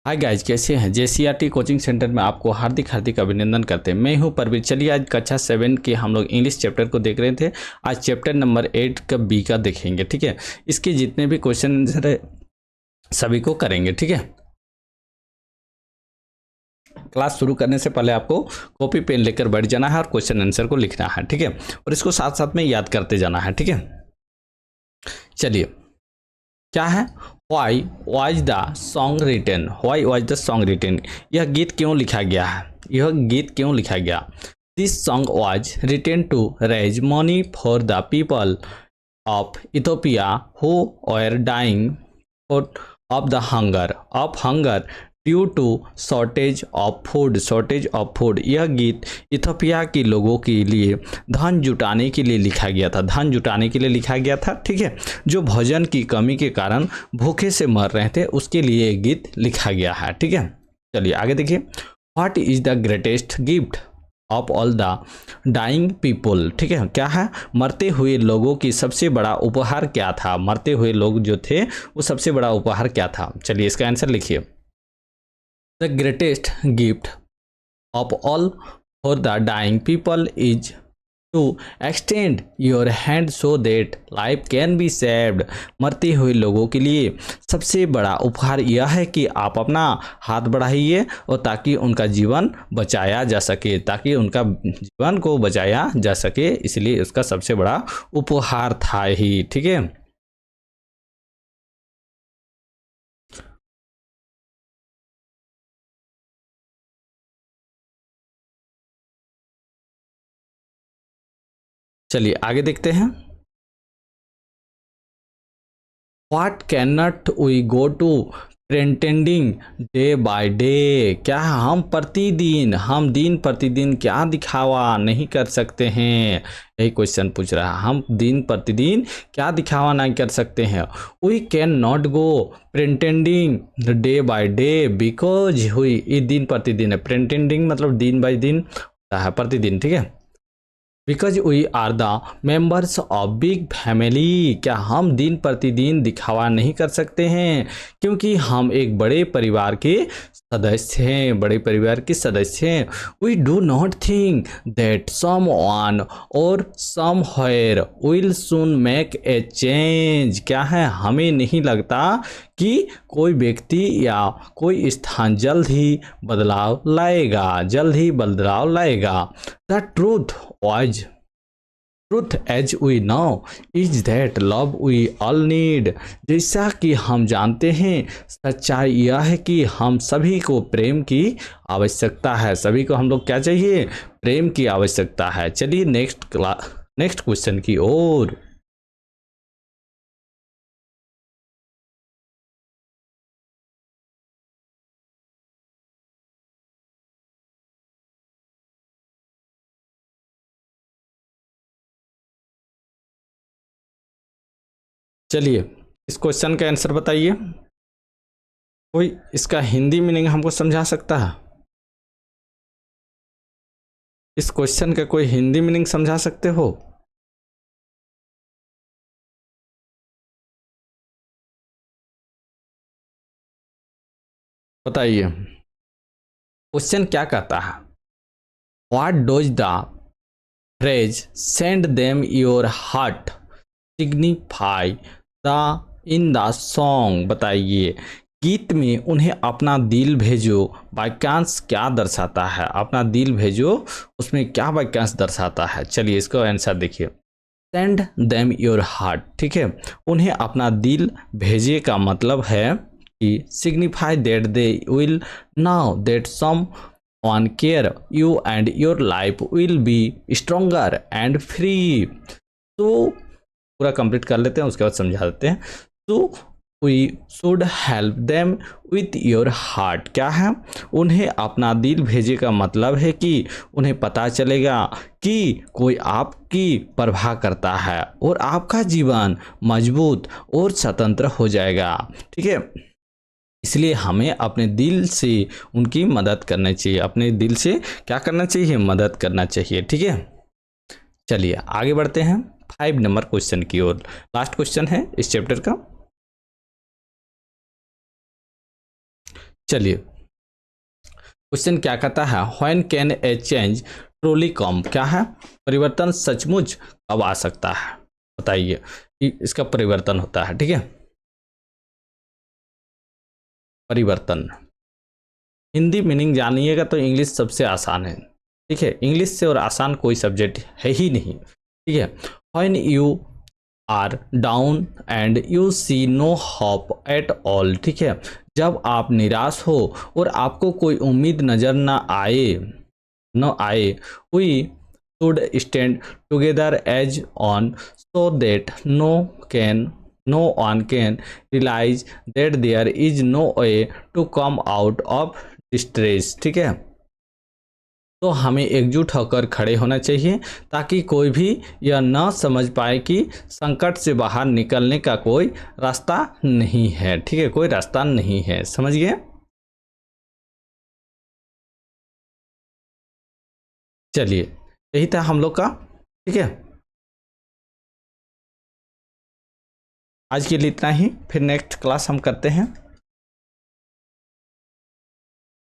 Hi guys, कैसे हैं? JCERT coaching centre में आपको हार्दिक हार्दिक अभिनंदन करते हैं। मैं हूं परवीर। चलिए आज कक्षा 7 के हम लोग इंग्लिश चैप्टर को देख रहे थे। आज चैप्टर नंबर 8 का बी का देखेंगे, ठीक है। इसके जितने भी क्वेश्चन आंसर है सभी को करेंगे, ठीक है। क्लास शुरू करने से पहले आपको कॉपी पेन लेकर बैठ जाना है और क्वेश्चन आंसर को लिखना है, ठीक है। और इसको साथ साथ में याद करते जाना है, ठीक है। चलिए, क्या है? Why was the song written? Why was the song written? यह गीत क्यों लिखा गया है? यह गीत क्यों लिखा गया? This song was written to raise money for the people of Ethiopia who were dying of the hunger due to shortage of food. यह गीत इथोपिया के लोगों के लिए धन जुटाने के लिए लिखा गया था, ठीक है। जो भोजन की कमी के कारण भूखे से मर रहे थे, उसके लिए यह गीत लिखा गया है, ठीक है। चलिए आगे देखिए। What is the greatest gift of all the dying people? ठीक है, क्या है? मरते हुए लोगों की सबसे बड़ा उपहार क्या था? मरते हुए लोग जो थे वो सबसे बड़ा उपहार क्या था? चलिए इसका आंसर लिखिए। The greatest gift of all for the dying people is to extend your hand so that life can be saved। मरते हुए लोगों के लिए सबसे बड़ा उपहार यह है कि आप अपना हाथ बढ़ाइए और ताकि उनका जीवन बचाया जा सके, इसलिए उसका सबसे बड़ा उपहार था ही, ठीक है। चलिए आगे देखते हैं। What cannot we go to pretending day by day? क्या हम दिन प्रतिदिन क्या दिखावा नहीं कर सकते हैं? यही क्वेश्चन पूछ रहा है। हम दिन प्रतिदिन क्या दिखावा नहीं कर सकते हैं? We cannot go pretending day by day because ये दिन प्रतिदिन है। pretending मतलब दिन बाई दिन होता है, प्रतिदिन, ठीक है। Because we are the members of big family. क्या हम दिन प्रतिदिन दिखावा नहीं कर सकते हैं? क्योंकि हम एक बड़े परिवार के सदस्य हैं। We do not think that someone और somewhere will soon make a change. क्या है? हमें नहीं लगता कि कोई व्यक्ति या कोई स्थान जल्द ही बदलाव लाएगा। The truth as we know is that love we all need. जैसा कि हम जानते हैं, सच्चाई यह है कि हम सभी को प्रेम की आवश्यकता है। सभी को हम लोग क्या चाहिए? प्रेम की आवश्यकता है। चलिए नेक्स्ट क्वेश्चन की ओर। चलिए इस क्वेश्चन का आंसर बताइए। कोई इसका हिंदी मीनिंग हमको समझा सकता है? इस क्वेश्चन का कोई हिंदी मीनिंग समझा सकते हो? बताइए क्वेश्चन क्या कहता है? What dose the phrase send them your heart signify in the song? बताइए गीत में उन्हें अपना दिल भेजो वाक्यांश क्या दर्शाता है? अपना दिल भेजो, उसमें क्या वाक्यांश दर्शाता है? चलिए इसका आंसर देखिए। सेंड देम योर हार्ट, ठीक है। उन्हें अपना दिल भेजे का मतलब है कि signify that they will now that someone care you and your life will be stronger and free. तो पूरा कंप्लीट कर लेते हैं, उसके बाद समझा देते हैं। तो we should help them with your heart. क्या है? उन्हें अपना दिल भेजे का मतलब है कि उन्हें पता चलेगा कि कोई आपकी परवाह करता है और आपका जीवन मजबूत और स्वतंत्र हो जाएगा, ठीक है। इसलिए हमें अपने दिल से उनकी मदद करना चाहिए। अपने दिल से क्या करना चाहिए? मदद करना चाहिए, ठीक है। चलिए आगे बढ़ते हैं 5 नंबर क्वेश्चन की ओर। लास्ट क्वेश्चन है इस चैप्टर का। चलिए क्वेश्चन क्या कहता है, when can a change truly come, क्या है, परिवर्तन सचमुच कब आ सकता है, बताइए कि इसका परिवर्तन होता है, ठीक है। परिवर्तन हिंदी मीनिंग जानिएगा तो इंग्लिश सबसे आसान है, ठीक है, इंग्लिश से और आसान कोई सब्जेक्ट है ही नहीं, ठीक है। When you are down and you see no hope at all, ठीक है, जब आप निराश हो और आपको कोई उम्मीद नजर न आए, we should stand together as one so that no one can realize that there is no way to come out of distress, ठीक है। तो हमें एकजुट होकर खड़े होना चाहिए ताकि कोई भी यह न समझ पाए कि संकट से बाहर निकलने का कोई रास्ता नहीं है, ठीक है, कोई रास्ता नहीं है, समझ गए। चलिए यही था हम लोग का, ठीक है, आज के लिए इतना ही, फिर नेक्स्ट क्लास हम करते हैं।